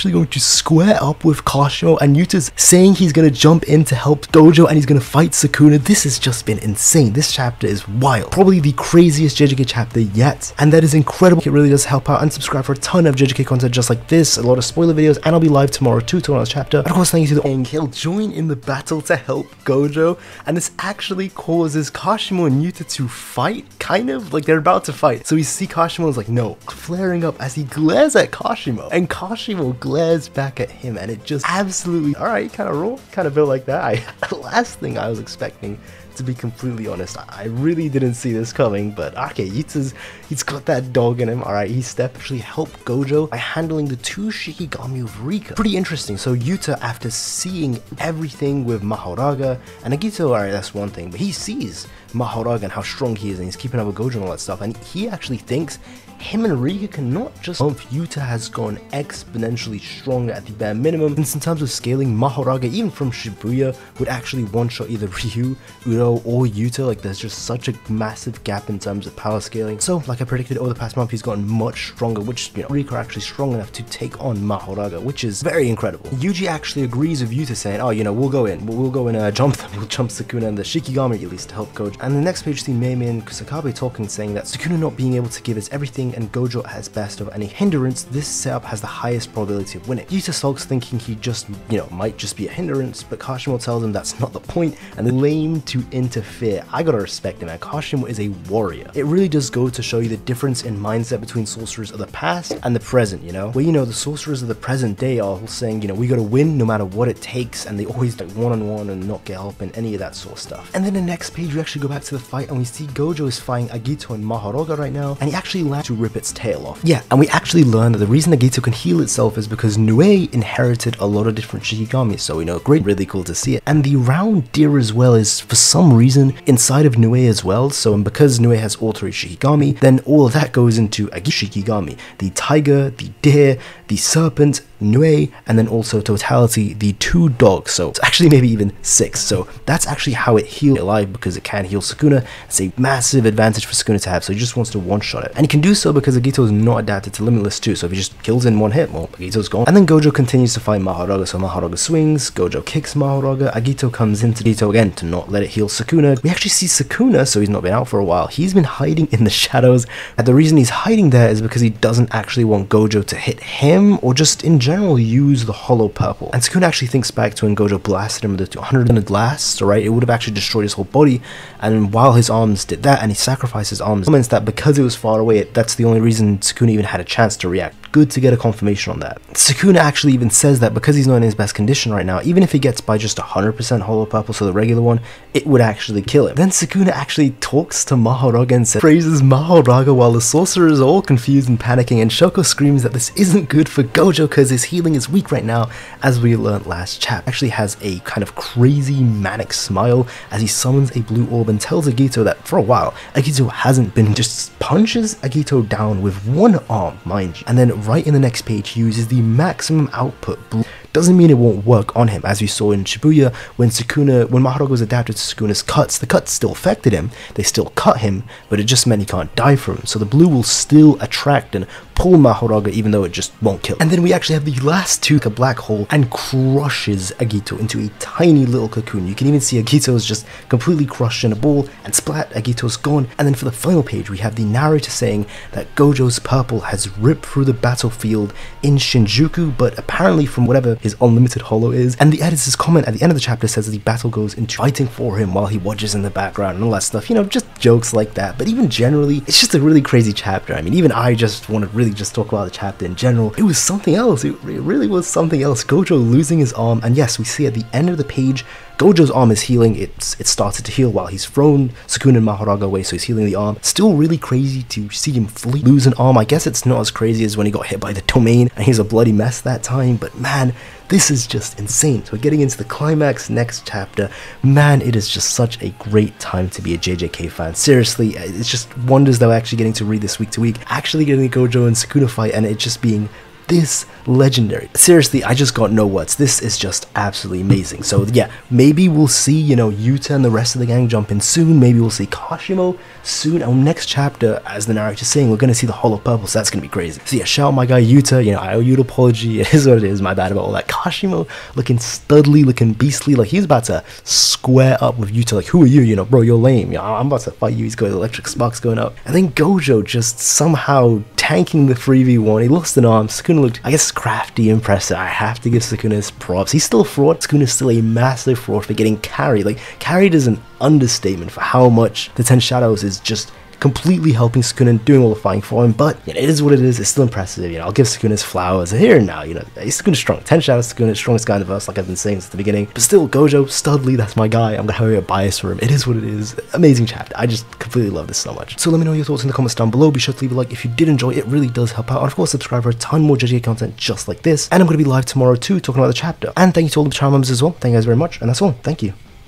actually going to square up with Kashimo, and Yuta's saying he's going to jump in to help Gojo and he's going to fight Sukuna. This has just been insane. This chapter is wild. Probably the craziest JJK chapter yet, and that is incredible. It really does help out. Unsubscribe for a ton of JJK content just like this, a lot of spoiler videos, and I'll be live tomorrow too to another chapter. And of course, thank you to the King. He'll join in the battle to help Gojo, and this actually causes Kashimo and Yuta to fight, kind of like they're about to fight. So we see Kashimo is like, no, flaring up as he glares at Kashimo, and Kashimo glares back at him, and it just absolutely, alright, kind of roll, kind of built like that. Last thing I was expecting, to be completely honest. I really didn't see this coming, but okay, he's got that dog in him. Alright, he actually helped Gojo by handling the 2 Shikigami of Rika. Pretty interesting. So Yuta, after seeing everything with Mahoraga and Agito, alright, that's one thing, but he sees Mahoraga and how strong he is, and he's keeping up with Gojo and all that stuff, and he actually thinks him and Rika can not just bump. Yuta has gone exponentially stronger at the bare minimum, since in terms of scaling, Mahoraga, even from Shibuya, would actually one-shot either Ryu, Uro, or Yuta. Like, there's just such a massive gap in terms of power scaling. So, like I predicted, over the past month, he's gotten much stronger, which, you know, Rika are actually strong enough to take on Mahoraga, which is very incredible. Yuji actually agrees with Yuta, saying, oh, you know, we'll go in and jump them. We'll jump Sukuna and the Shikigami at least to help Gojo. And the next page, see Meimei and Kusakabe talking, saying that Sukuna not being able to give his everything and Gojo has best of any hindrance, this setup has the highest probability of winning. Yuta sulks, thinking he just, you know, might just be a hindrance, but Kashimo tells him that's not the point, and they're lame to interfere. I gotta respect him, man. Kashimo is a warrior. It really does go to show you the difference in mindset between sorcerers of the past and the present, you know? Where, you know, the sorcerers of the present day are all saying, you know, we gotta win no matter what it takes, and they always like one-on-one and not get help in any of that sort of stuff. And then the next page, we actually go back to the fight, and we see Gojo is fighting Agito and Mahoraga right now, and he actually lands to rip its tail off. Yeah, and we actually learned that the reason Agito can heal itself is because Nue inherited a lot of different Shikigami, so, you know, great, really cool to see it. And the round deer as well is, for some reason, inside of Nue as well, so, and because Nue has all 3 Shikigami, then all of that goes into Agito Shikigami. The tiger, the deer, the serpent, Nue, and then also totality, the 2 dogs, so it's actually maybe even 6, so that's actually how it heals alive, because it can heal Sukuna. It's a massive advantage for Sukuna to have, so he just wants to one-shot it, and he can do so because Agito is not adapted to Limitless too, so if he just kills in 1 hit, well, Agito's gone. And then Gojo continues to fight Mahoraga, so Mahoraga swings, Gojo kicks Mahoraga, Agito comes into Agito again to not let it heal Sukuna. We actually see Sukuna, so he's not been out for a while, he's been hiding in the shadows, and the reason he's hiding there is because he doesn't actually want Gojo to hit him, or just in general use the hollow purple. And Sukuna actually thinks back to when Gojo blasted him with the 100 blast, right? It would have actually destroyed his whole body, and while his arms did that, and he sacrificed his arms, comments that because it was far away, that's the only reason Sukuna even had a chance to react. Good to get a confirmation on that. Sukuna actually even says that because he's not in his best condition right now, even if he gets by just 100% hollow purple, so the regular one, it would actually kill him. Then Sukuna actually talks to Mahoraga and praises Mahoraga while the sorcerers are all confused and panicking, and Shoko screams that this isn't good for Gojo because his healing is weak right now, as we learned last chapter. Actually has a kind of crazy manic smile as he summons a blue orb and tells Agito that for a while Agito hasn't been, just punches Agito down with 1 arm, mind you, and then right in the next page he uses the maximum output blue. Doesn't mean it won't work on him, as we saw in Shibuya when Mahoraga was adapted to Sukuna's cuts. The cuts still affected him, they still cut him, but it just meant he can't die from him, so the blue will still attract and pull Mahoraga even though it just won't kill him. And then we actually have the last 2, a black hole, and crushes Agito into a tiny little cocoon. You can even see Agito is just completely crushed in a ball, and splat, Agito's gone. And then for the final page we have the narrator saying that Gojo's purple has ripped through the battlefield in Shinjuku, but apparently from whatever his unlimited hollow is, and the editor's comment at the end of the chapter says that the battle goes into fighting for him while he watches in the background and all that stuff, you know, just jokes like that. But even generally, it's just a really crazy chapter. I mean, even I just want to really just talk about the chapter in general. It was something else. It really was something else. Gojo losing his arm, and yes, we see at the end of the page Gojo's arm is healing. It started to heal while he's thrown Sukuna and Mahoraga away, so he's healing the arm. Still really crazy to see him fully lose an arm. I guess it's not as crazy as when he got hit by the domain and he's a bloody mess that time, but man, this is just insane. So we're getting into the climax next chapter. Man, it is just such a great time to be a JJK fan. Seriously, it's just wonders that we're actually getting to read this week to week, actually getting the Gojo and Sukuna fight, and it just being this legendary. Seriously, I just got no words. This is just absolutely amazing. So yeah, maybe we'll see, you know, Yuta and the rest of the gang jump in soon. Maybe we'll see Kashimo soon. Our next chapter, as the narrator's saying, we're gonna see the Hollow Purple, so that's gonna be crazy. So yeah, shout out my guy Yuta, you know, I owe you an apology. It is what it is, my bad about all that. Kashimo looking studly, looking beastly, like he's about to square up with Yuta, like, who are you? You know, bro, you're lame. You know, I'm about to fight you. He's got electric sparks going up. And then Gojo just somehow tanking the 3v1. He lost an arm. Sukuna looked, I guess, crafty, impressive. I have to give Sukuna his props. He's still a fraud. Sukuna's still a massive fraud for getting carried. Like, carried is an understatement for how much the 10 Shadows is just completely helping Sukuna and doing all the fighting for him. But you know, it is what it is. It's still impressive. You know, I'll give Sukuna his flowers here and now. You know, Sukuna's strong. 10 Shadows, Sukuna's strongest guy in the verse, like I've been saying since the beginning. But still, Gojo, Studley, that's my guy. I'm gonna have a bias for him. It is what it is. Amazing chapter. I just completely love this so much. So let me know your thoughts in the comments down below. Be sure to leave a like if you did enjoy. It really does help out. And of course, subscribe for a ton more JJK content just like this. And I'm gonna be live tomorrow too, talking about the chapter. And thank you to all the channel members as well. Thank you guys very much. And that's all. Thank you.